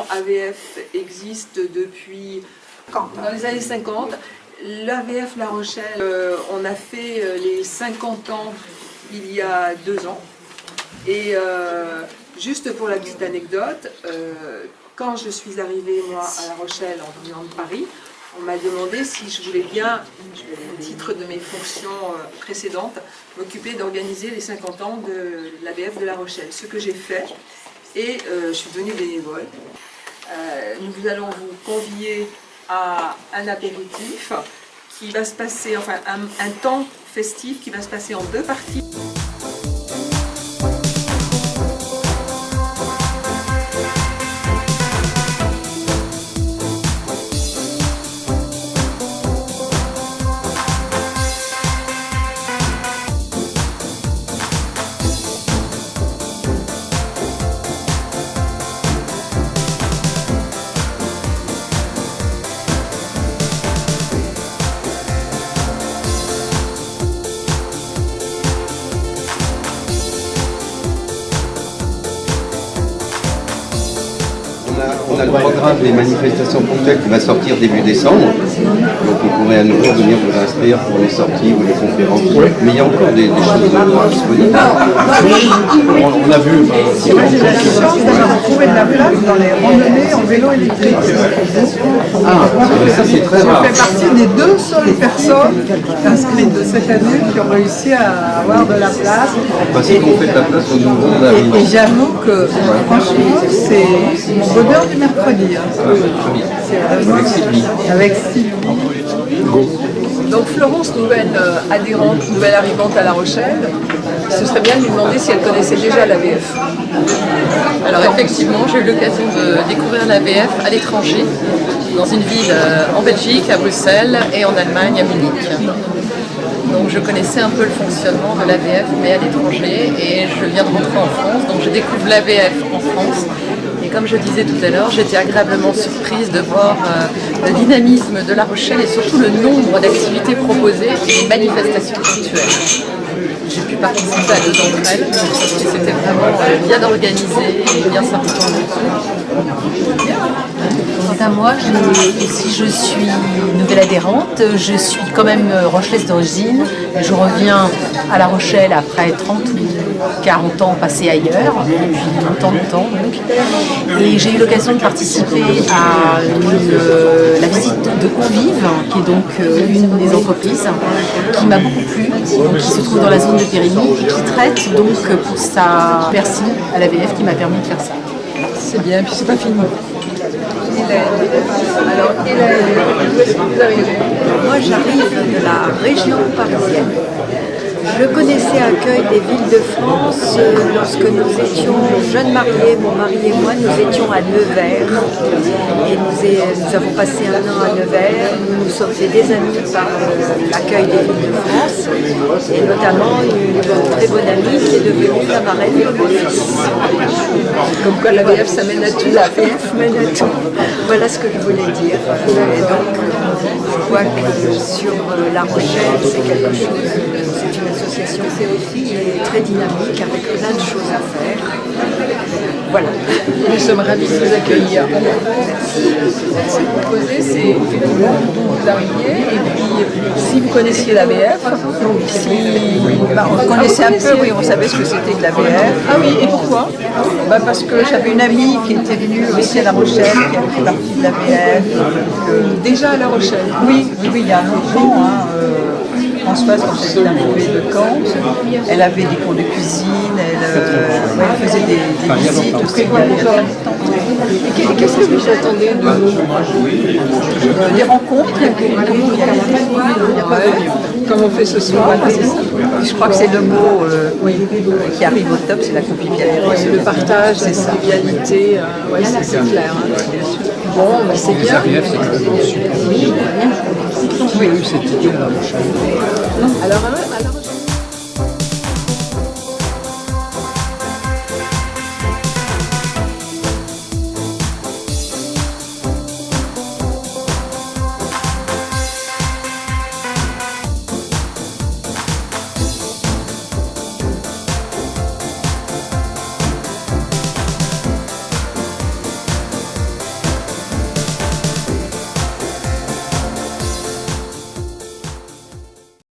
l'association AVF existe depuis dans les années 50. L'AVF La Rochelle, on a fait les 50 ans il y a 2 ans. Et juste pour la petite anecdote, quand je suis arrivée moi à La Rochelle en venant de Paris, on m'a demandé si je voulais bien, au titre de mes fonctions précédentes, m'occuper d'organiser les 50 ans de l'AVF de La Rochelle. Ce que j'ai fait, et je suis devenue bénévole. Nous allons vous convier à un apéritif qui va se passer, enfin un temps festif qui va se passer en 2 parties. On a le programme des manifestations ponctuelles qui va sortir début décembre. Donc vous pourrez à nouveau venir vous inscrire pour les sorties ou les conférences. Mais il y a encore des choses disponibles. On a vu. J'ai la chance d'avoir trouvé de la place dans les randonnées en vélo électrique. Ah, ça c'est très rare. Je fais partie des 2 seules personnes inscrites de cette année qui ont réussi à avoir de la place. Parce qu'on fait de la place au nouveau d'arrivée. Et j'avoue que franchement, c'est mon bonheur du mercredi. Très bien. Avec Sylvie. Avec Sylvie. Donc Florence, nouvelle adhérente, nouvelle arrivante à La Rochelle, ce serait bien de lui demander si elle connaissait déjà l'AVF. Alors effectivement, j'ai eu l'occasion de découvrir l'AVF à l'étranger, dans une ville en Belgique, à Bruxelles, et en Allemagne, à Munich. Donc je connaissais un peu le fonctionnement de l'AVF, mais à l'étranger, et je viens de rentrer en France, donc je découvre l'AVF en France. Et comme je disais tout à l'heure, j'étais agréablement surprise de voir le dynamisme de La Rochelle et surtout le nombre d'activités proposées et manifestations culturelles. J'ai pu participer à 2 d'entre elles et c'était vraiment bien organisé et bien sympa. Quant à moi, si je suis nouvelle adhérente, je suis quand même rochelaise d'origine. Je reviens à La Rochelle après 30 ou 40 ans passés ailleurs, depuis longtemps. Et j'ai eu l'occasion de participer à la visite de Convive, qui est donc une des entreprises qui m'a beaucoup plu, donc, qui se trouve dans la zone de Périgny et qui traite donc pour sa... Merci à l'AVF qui m'a permis de faire ça. C'est bien, puis c'est pas fini. Alors, où est-ce que vous arrivez? Moi, j'arrive de la région parisienne. Je connaissais Accueil des villes de France lorsque nous étions jeunes mariés, mon mari et moi, nous étions à Nevers. Et nous avons passé 1 an à Nevers. Nous nous sommes fait des amis par l'Accueil des villes de France. Et notamment une très bonne amie qui est devenue la marraine de mon fils. Comme quoi l'AVF, ça mène à tout. L'AVF mène à tout. Voilà ce que je voulais dire. Et donc, je vois que sur La Rochelle, c'est quelque chose, c'est une association qui est très dynamique, avec plein de choses à faire. Voilà. Nous sommes ravis de vous accueillir. Ce que vous proposez, c'est effectivement d'où vous arriviez, et puis si vous connaissiez l'AVF, On connaissait un peu, oui, on savait ce que c'était que l'AVF. Ah oui, et pourquoi? Parce que j'avais une amie qui était venue aussi à La Rochelle, qui a fait partie de l'AVF. Déjà à La Rochelle? Oui, il y a longtemps. Françoise, quand elle est arrivée de Caen, elle avait des cours de cuisine, elle faisait des visites aussi. Et qu'est-ce que vous attendez de nous? Des rencontres, Comme on fait ce soir. je crois que c'est le mot qui arrive au top, c'est la convivialité. Le partage, c'est ça. La convivialité, ouais, c'est clair. Bon, bah, c'est bien. l'AVF, c'est super. Oui, c'était à La Rochelle. Alors,